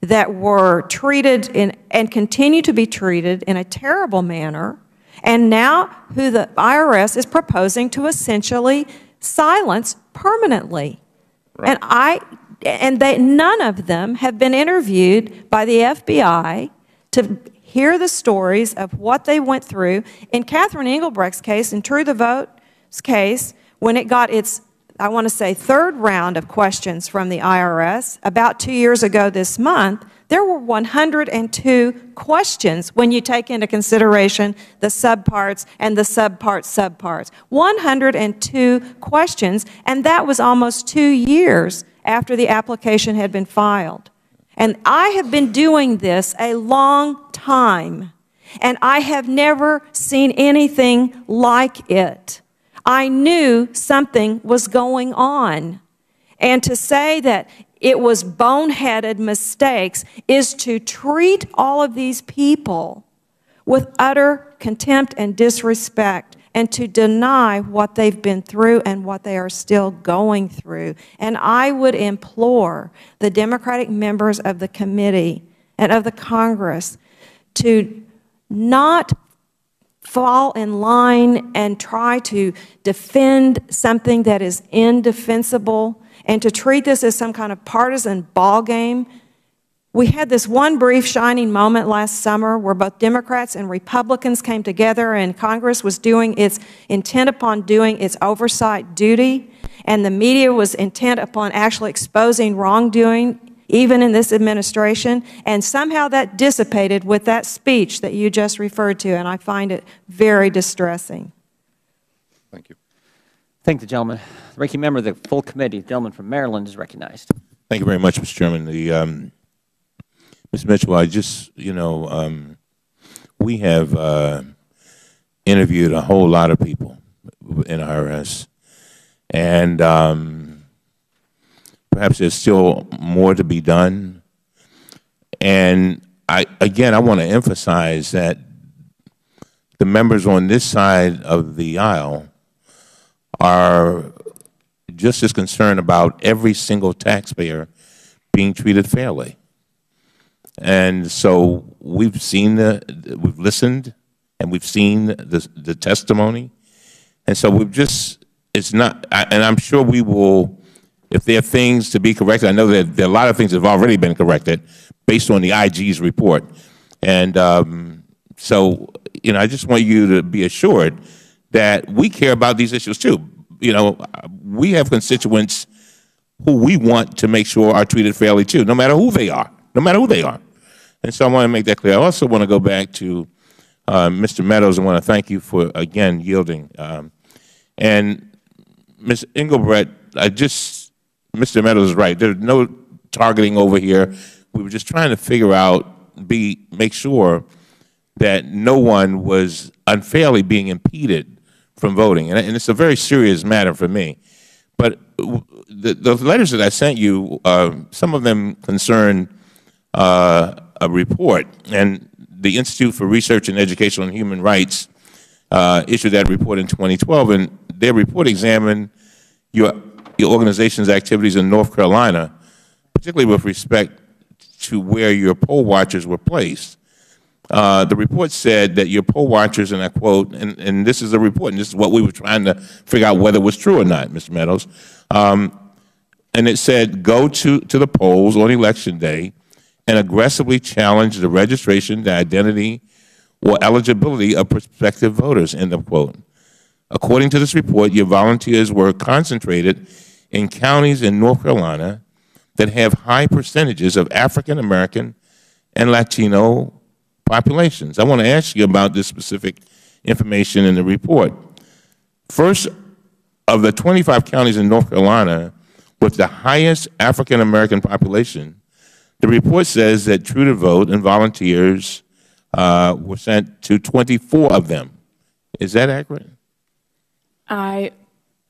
that were treated and continue to be treated in a terrible manner, and now who the IRS is proposing to essentially silence permanently. Right. And none of them have been interviewed by the FBI to hear the stories of what they went through. In Catherine Engelbrecht's case, in True the Vote's case, when it got its, I want to say, third round of questions from the IRS, about 2 years ago this month, there were 102 questions when you take into consideration the subparts and the subparts. 102 questions, and that was almost 2 years after the application had been filed. And I have been doing this a long time, and I have never seen anything like it. I knew something was going on. And to say that it was boneheaded mistakes is to treat all of these people with utter contempt and disrespect, and to deny what they've been through and what they are still going through. And I would implore the Democratic members of the committee and of the Congress to not fall in line and try to defend something that is indefensible, and to treat this as some kind of partisan ball game. We had this one brief shining moment last summer where both Democrats and Republicans came together, and Congress was doing its intent upon doing its oversight duty, and the media was intent upon actually exposing wrongdoing even in this administration, and somehow that dissipated with that speech that you just referred to, and I find it very distressing. Thank you. Thank the gentleman. The ranking member of the full committee, the gentleman from Maryland, is recognized. Thank you very much, Mr. Chairman. Ms. Mitchell, I just, we have interviewed a whole lot of people in IRS, and perhaps there's still more to be done. And I want to emphasize that the members on this side of the aisle are just as concerned about every single taxpayer being treated fairly. And so we've seen we've listened, and we've seen the testimony, and so we've just, it's not, and I'm sure we will, if there are things to be corrected. I know that there are a lot of things that have already been corrected based on the IG's report, and so I just want you to be assured that we care about these issues too. We have constituents who we want to make sure are treated fairly too, no matter who they are, And so I want to make that clear. I also want to go back to Mr. Meadows and want to thank you for, again, yielding. And Ms. Engelbrecht, Mr. Meadows is right. There's no targeting over here. We were just trying to figure out, make sure that no one was unfairly being impeded from voting. And it's a very serious matter for me. But the letters that I sent you, some of them concern a report, and the Institute for Research and Education on Human Rights issued that report in 2012, and their report examined your organization's activities in North Carolina, particularly with respect to where your poll watchers were placed. The report said that your poll watchers, and I quote, and this is a report, and this is what we were trying to figure out whether it was true or not, Mr. Meadows, and it said, go to the polls on Election Day and aggressively challenge the registration, the identity, or eligibility of prospective voters, end of quote. According to this report, your volunteers were concentrated in counties in North Carolina that have high percentages of African American and Latino populations. I want to ask you about this specific information in the report. First, of the 25 counties in North Carolina with the highest African American population, the report says that True to Vote and volunteers were sent to 24 of them. Is that accurate? I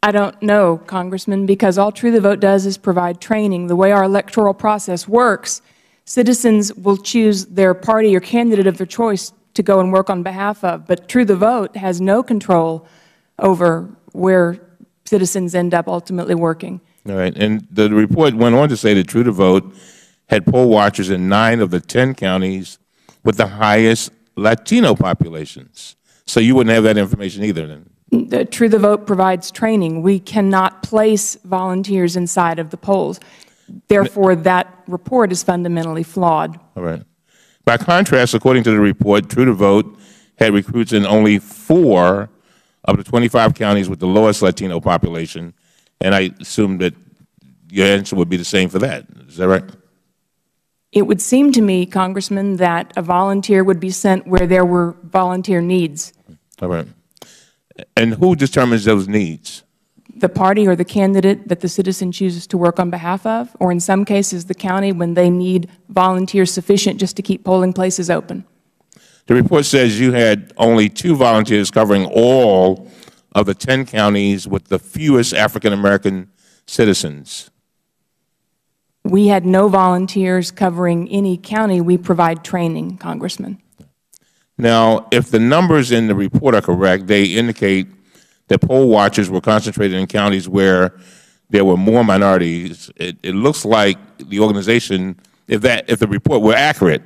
don't know, Congressman, because all True the Vote does is provide training. The way our electoral process works, citizens will choose their party or candidate of their choice to go and work on behalf of, but True the Vote has no control over where citizens end up ultimately working. All right. And the report went on to say that True to Vote had poll watchers in 9 of the 10 counties with the highest Latino populations. So you wouldn't have that information either then? True the Vote provides training. We cannot place volunteers inside of the polls. Therefore, that report is fundamentally flawed. All right. By contrast, according to the report, True to Vote had recruits in only 4 of the 25 counties with the lowest Latino population, and I assume that your answer would be the same for that. Is that right? It would seem to me, Congressman, that a volunteer would be sent where there were volunteer needs. All right. And who determines those needs? The party or the candidate that the citizen chooses to work on behalf of, or in some cases the county when they need volunteers sufficient just to keep polling places open. The report says you had only 2 volunteers covering all of the 10 counties with the fewest African American citizens. We had no volunteers covering any county. We provide training, Congressman. Now, if the numbers in the report are correct, they indicate that poll watchers were concentrated in counties where there were more minorities. It looks like the organization, if the report were accurate,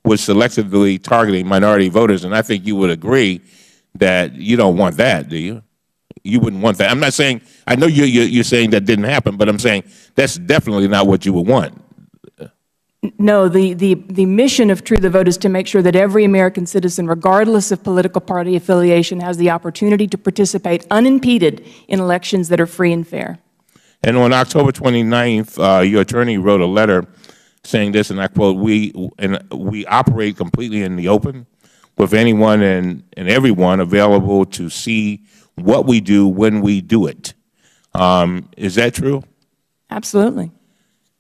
was selectively targeting minority voters, and I think you would agree that you don't want that, do you? You wouldn't want that. I'm not saying, I know you're saying that didn't happen, but I'm saying that's definitely not what you would want. No, the mission of True the Vote is to make sure that every American citizen, regardless of political party affiliation, has the opportunity to participate unimpeded in elections that are free and fair. And on October 29th, your attorney wrote a letter saying this, and I quote, we operate completely in the open with anyone and everyone available to see what we do when we do it. Is that true? Absolutely.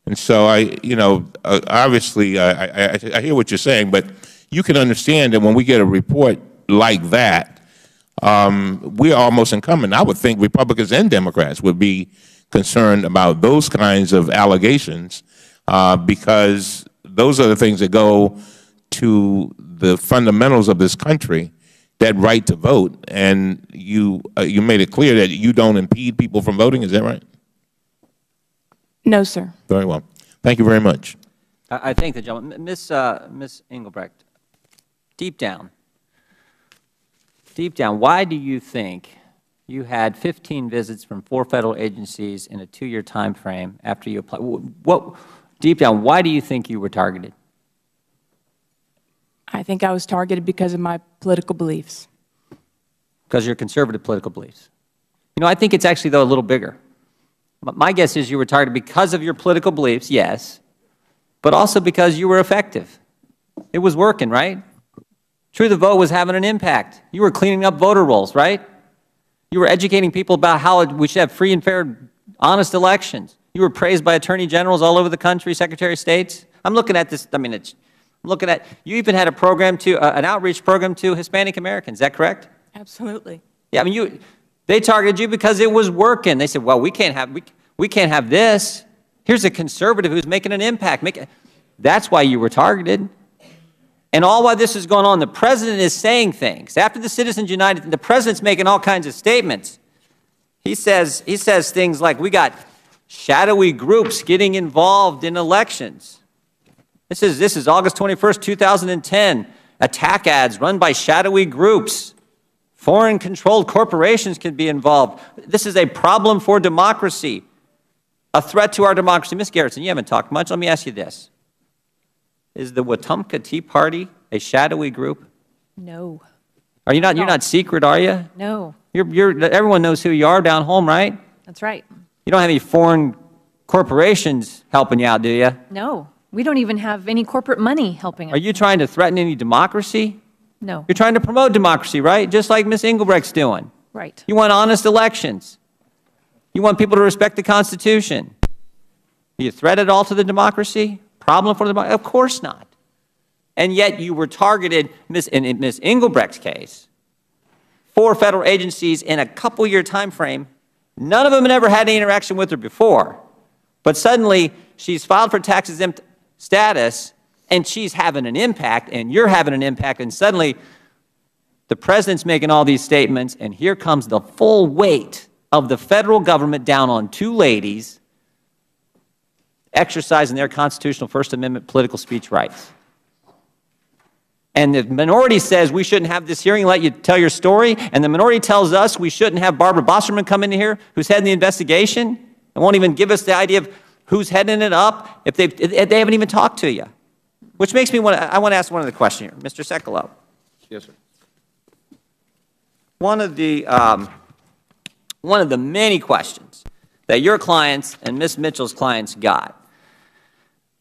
And so obviously, I hear what you're saying, but you can understand that when we get a report like that, we're almost incumbent. I would think Republicans and Democrats would be concerned about those kinds of allegations because those are the things that go to the fundamentals of this country, that right to vote. And you made it clear that you don't impede people from voting. Is that right? No, sir. Very well. Thank you very much. I thank the gentleman. Ms. Engelbrecht, deep down, why do you think you had 15 visits from 4 federal agencies in a 2-year time frame after you applied? Deep down, why do you think you were targeted? I think I was targeted because of my political beliefs. Because of your conservative political beliefs. You know, I think it's actually, though, a little bigger. My guess is you were targeted because of your political beliefs, yes, but also because you were effective. It was working, right? True the Vote was having an impact. You were cleaning up voter rolls, right? You were educating people about how we should have free and fair, honest elections. You were praised by attorney generals all over the country, secretary of states. I'm looking at this, I'm looking at, you even had a program an outreach program to Hispanic Americans, is that correct? Absolutely. Yeah, they targeted you because it was working. They said, well, we can't have this. Here's a conservative who's making an impact. That's why you were targeted. And all while this is going on, the President is saying things. After the Citizens United, the President's making all kinds of statements. He says things like, we got shadowy groups getting involved in elections. This is August 21st, 2010. attack ads run by shadowy groups. Foreign-controlled corporations can be involved. This is a problem for democracy, a threat to our democracy. Ms. Garrison, you haven't talked much. Let me ask you this. Is the Wetumpka Tea Party a shadowy group? No. Are you not? You're not secret, are you? No. Everyone knows who you are down home, right? That's right. You don't have any foreign corporations helping you out, do you? No. We don't even have any corporate money helping us. Are you trying to threaten any democracy? No. You're trying to promote democracy, right? Just like Ms. Engelbrecht's doing. Right. You want honest elections. You want people to respect the Constitution. Are you a threat at all to the democracy? Problem for the democracy? Of course not. And yet you were targeted, in Ms. Engelbrecht's case, 4 federal agencies in a couple-year time frame. None of them had ever had any interaction with her before. But suddenly, she's filed for tax-exempt status, and she's having an impact, and you're having an impact, and suddenly the president's making all these statements, and here comes the full weight of the federal government down on 2 ladies exercising their constitutional First Amendment political speech rights. And the minority says we shouldn't have this hearing and let you tell your story, and the minority tells us we shouldn't have Barbara Bosserman come in here, who's heading the investigation, and won't even give us the idea of who's heading it up if they haven't even talked to you. Which makes me I want to ask one other question here. Mr. Sekulow. Yes, sir. One of the many questions that your clients and Ms. Mitchell's clients got,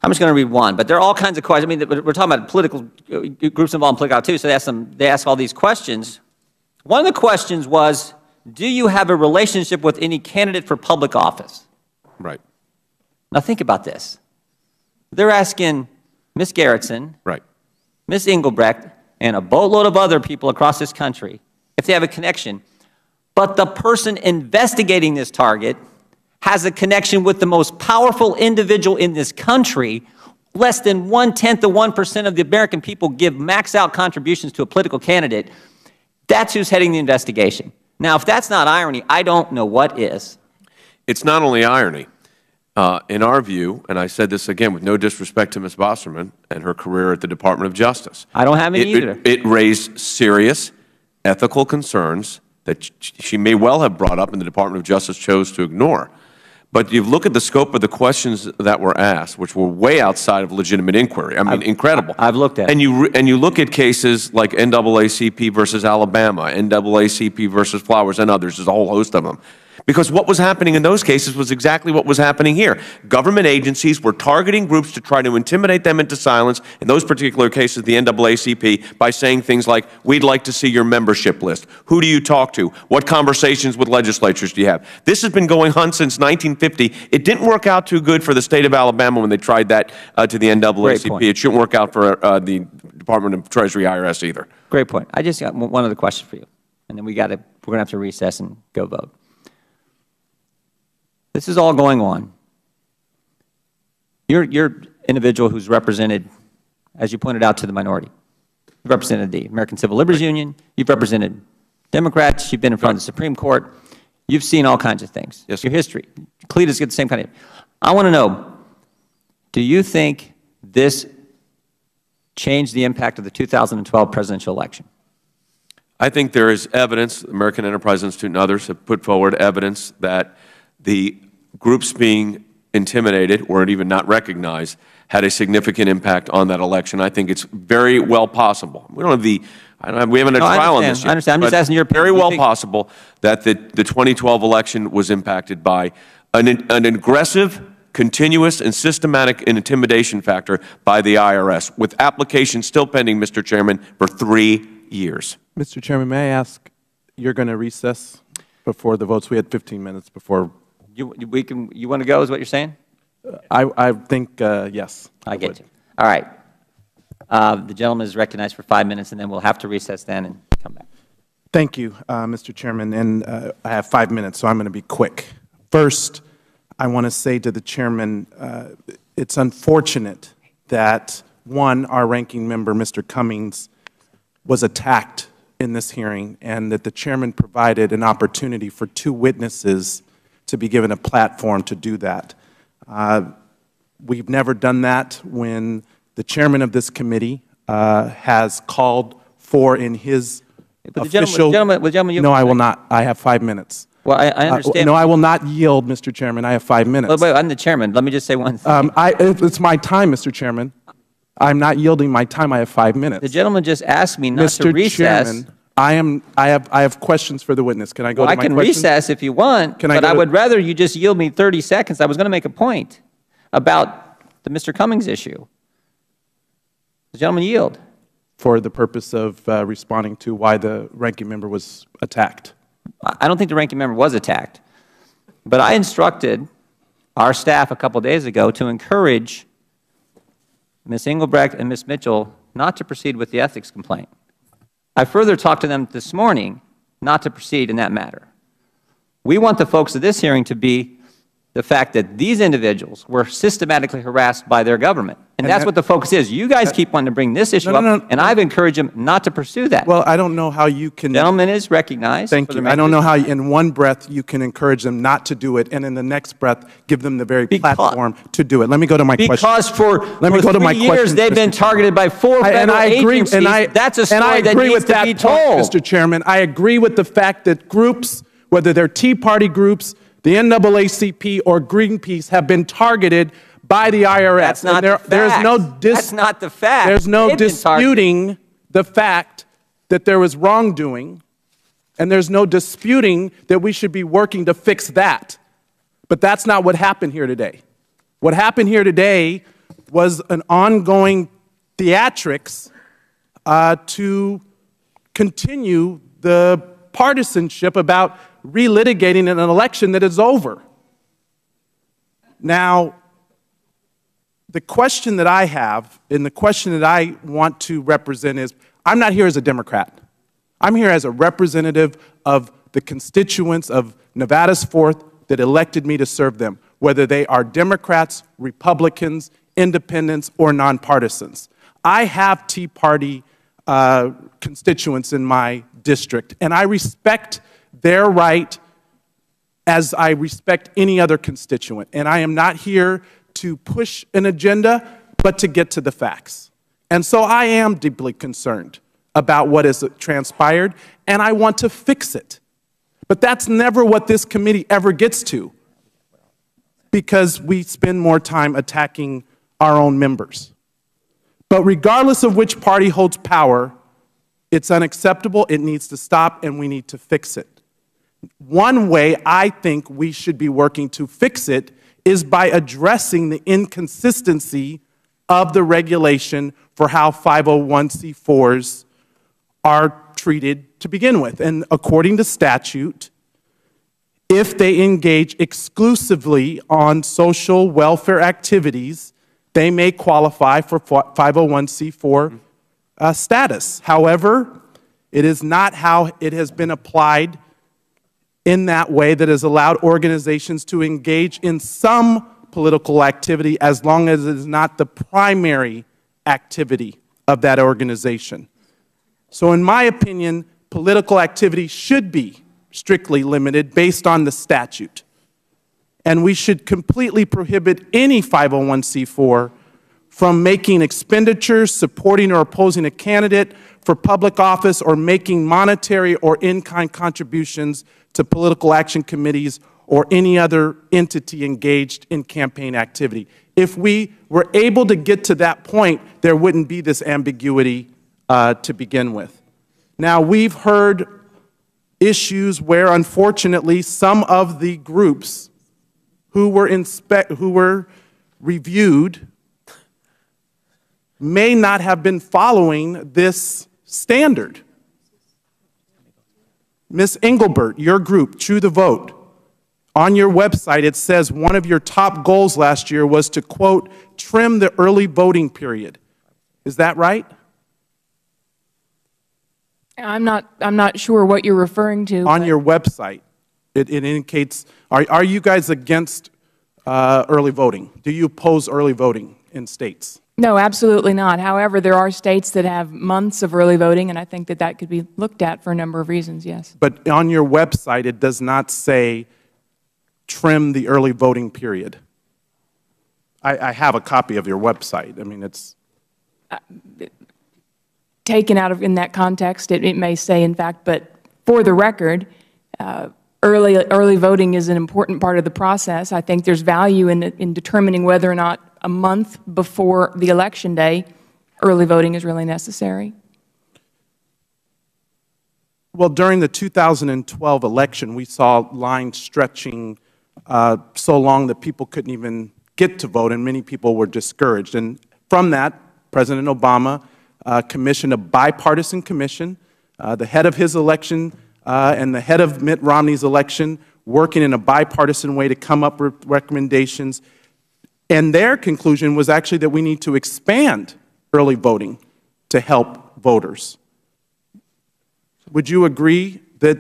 I'm just going to read one, but there are all kinds of questions. I mean, we're talking about political groups involved in political too, so they ask all these questions. One of the questions was, do you have a relationship with any candidate for public office? Right. Now think about this. They're asking Ms. Garrison, right, Ms. Engelbrecht, and a boatload of other people across this country if they have a connection. But the person investigating this target has a connection with the most powerful individual in this country. Less than 1/10 of 1% of the American people give max-out contributions to a political candidate. That's who's heading the investigation. Now, if that's not irony, I don't know what is. It's not only irony. In our view, and I said this again with no disrespect to Ms. Bosserman and her career at the Department of Justice. I don't have any either. It raised serious ethical concerns that she may well have brought up and the Department of Justice chose to ignore. But you look at the scope of the questions that were asked, which were way outside of legitimate inquiry. I mean, incredible. I've looked at it. And you look at cases like NAACP versus Alabama, NAACP versus Flowers, and others. There's a whole host of them. Because what was happening in those cases was exactly what was happening here. Government agencies were targeting groups to try to intimidate them into silence, in those particular cases, the NAACP, by saying things like, we'd like to see your membership list. Who do you talk to? What conversations with legislatures do you have? This has been going on since 1950. It didn't work out too good for the state of Alabama when they tried that to the NAACP. It shouldn't work out for the Department of Treasury, IRS either. Great point. I just got one other question for you, and then we're going to have to recess and go vote. This is all going on. You're an individual who's represented, as you pointed out, to the minority. You've represented the American Civil Liberties Union. You've represented Democrats. You've been in front of the Supreme Court. You've seen all kinds of things. Yes, your history. Cletus gets the same kind of. I want to know, do you think this changed the impact of the 2012 presidential election? I think there is evidence, American Enterprise Institute and others have put forward evidence that the groups being intimidated or even not recognized had a significant impact on that election. I think it's very well possible. We don't have we haven't had a trial on this yet. I understand. I'm just asking your opinion. Very well possible that the 2012 election was impacted by an aggressive, continuous, and systematic intimidation factor by the IRS, with applications still pending, Mr. Chairman, for 3 years. Mr. Chairman, may I ask, you're going to recess before the votes? We had 15 minutes before. You want to go, is what you're saying? I think, yes. I get you. All right. The gentleman is recognized for 5 minutes, and then we'll have to recess then and come back. Thank you, Mr. Chairman. And I have 5 minutes, so I'm going to be quick. First, I want to say to the Chairman, it's unfortunate that, one, our ranking member, Mr. Cummings, was attacked in this hearing, and that the Chairman provided an opportunity for 2 witnesses to be given a platform to do that. We've never done that when the Chairman of this committee has called for in his But official. gentlemen, no, I will not. I have 5 minutes. Well, I understand. No, I will not yield, Mr. Chairman. I have 5 minutes. Wait, I'm the chairman. Let me just say one thing. It's my time, Mr. Chairman. I'm not yielding my time. I have 5 minutes. The gentleman just asked me not to recess. Mr. Chairman, I have questions for the witness. Can I go to my questions? I can recess if you want, but I would rather you just yield me 30 seconds. I was going to make a point about the Mr. Cummings issue. The gentleman yield. For the purpose of responding to why the ranking member was attacked. I don't think the ranking member was attacked, but I instructed our staff a couple days ago to encourage Ms. Engelbrecht and Ms. Mitchell not to proceed with the ethics complaint. I further talked to them this morning not to proceed in that matter. We want the folks of this hearing to be the fact that these individuals were systematically harassed by their government. And that's what the focus is. You guys keep wanting to bring this issue up, and I've encouraged them not to pursue that. Well, I don't know how you can. The gentleman is recognized. Thank you. I don't know how in one breath you can encourage them not to do it, and in the next breath give them the very platform to do it. Let me go to my question. Because for 3 years they've been targeted by 4 federal agencies. That's a story that needs to be told. Mr. Chairman, I agree with the fact that groups, whether they're Tea Party groups, the NAACP, or Greenpeace, have been targeted by the IRS. That's not the fact. That's not the fact. There's no disputing the fact that there was wrongdoing, and there's no disputing that we should be working to fix that. But that's not what happened here today. What happened here today was an ongoing theatrics to continue the partisanship about relitigating an election that is over. Now, the question that I have, and the question that I want to represent is, I'm not here as a Democrat. I'm here as a representative of the constituents of Nevada's 4th that elected me to serve them, whether they are Democrats, Republicans, independents, or nonpartisans. I have Tea Party constituents in my district, and I respect their right as I respect any other constituent. And I am not here to push an agenda, but to get to the facts. And so I am deeply concerned about what has transpired, and I want to fix it. But that's never what this committee ever gets to, because we spend more time attacking our own members. But regardless of which party holds power, it's unacceptable, it needs to stop, and we need to fix it. One way I think we should be working to fix it is by addressing the inconsistency of the regulation for how 501c4s are treated to begin with. And according to statute, if they engage exclusively on social welfare activities, they may qualify for 501c4 status. However, it is not how it has been applied in that way that has allowed organizations to engage in some political activity as long as it is not the primary activity of that organization. So in my opinion, political activity should be strictly limited based on the statute. And we should completely prohibit any 501c4 from making expenditures, supporting or opposing a candidate for public office, or making monetary or in-kind contributions to political action committees or any other entity engaged in campaign activity. If we were able to get to that point, there wouldn't be this ambiguity to begin with. Now, we've heard issues where, unfortunately, some of the groups who were reviewed may not have been following this standard. Ms. Engelbert, your group, True the Vote, on your website it says one of your top goals last year was to, quote, trim the early voting period. Is that right? I'm not sure what you're referring to. On your website, it indicates, are you guys against early voting? Do you oppose early voting in states? No, absolutely not. However, there are states that have months of early voting, and I think that that could be looked at for a number of reasons, yes. But on your website, it does not say trim the early voting period. I have a copy of your website. I mean, it's... taken out of in that context, it may say, in fact, but for the record, early voting is an important part of the process. I think there's value in determining whether or not a month before the election day, early voting is really necessary. Well, during the 2012 election, we saw lines stretching so long that people couldn't even get to vote, and many people were discouraged. And from that, President Obama commissioned a bipartisan commission, the head of his election and the head of Mitt Romney's election, working in a bipartisan way to come up with recommendations. And their conclusion was actually that we need to expand early voting to help voters. Would you agree that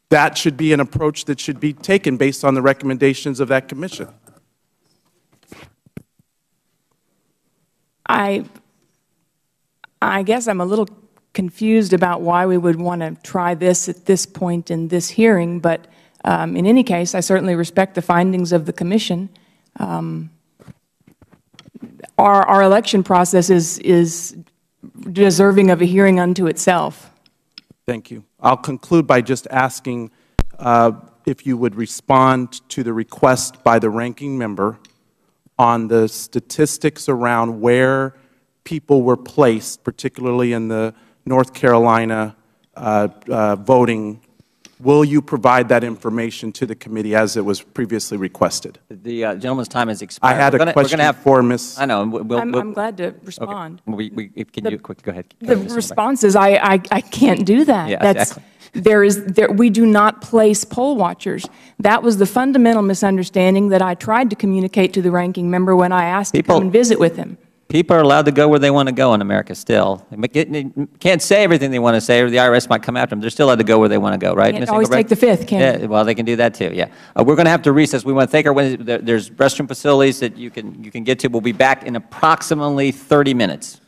that should be an approach that should be taken based on the recommendations of that commission? I guess I'm a little confused about why we would want to try this at this point in this hearing, but in any case, I certainly respect the findings of the commission. Our election process is deserving of a hearing unto itself. Thank you. I'll conclude by just asking if you would respond to the request by the ranking member on the statistics around where people were placed, particularly in the North Carolina voting. Will you provide that information to the committee as it was previously requested? The gentleman's time has expired. I had a question for Ms. I know. I'm glad to respond. Okay. Can you quick go ahead? The response is I can't do that. Yeah, exactly. We do not place poll watchers. That was the fundamental misunderstanding that I tried to communicate to the ranking member when I asked to come and visit with him. People are allowed to go where they want to go in America still. They can't say everything they want to say, or the IRS might come after them. They're still allowed to go where they want to go, right? Can't always take the fifth, can yeah, well, they can do that too, yeah. We're going to have to recess. We want to thank our There's restroom facilities that you can get to. We'll be back in approximately 30 minutes.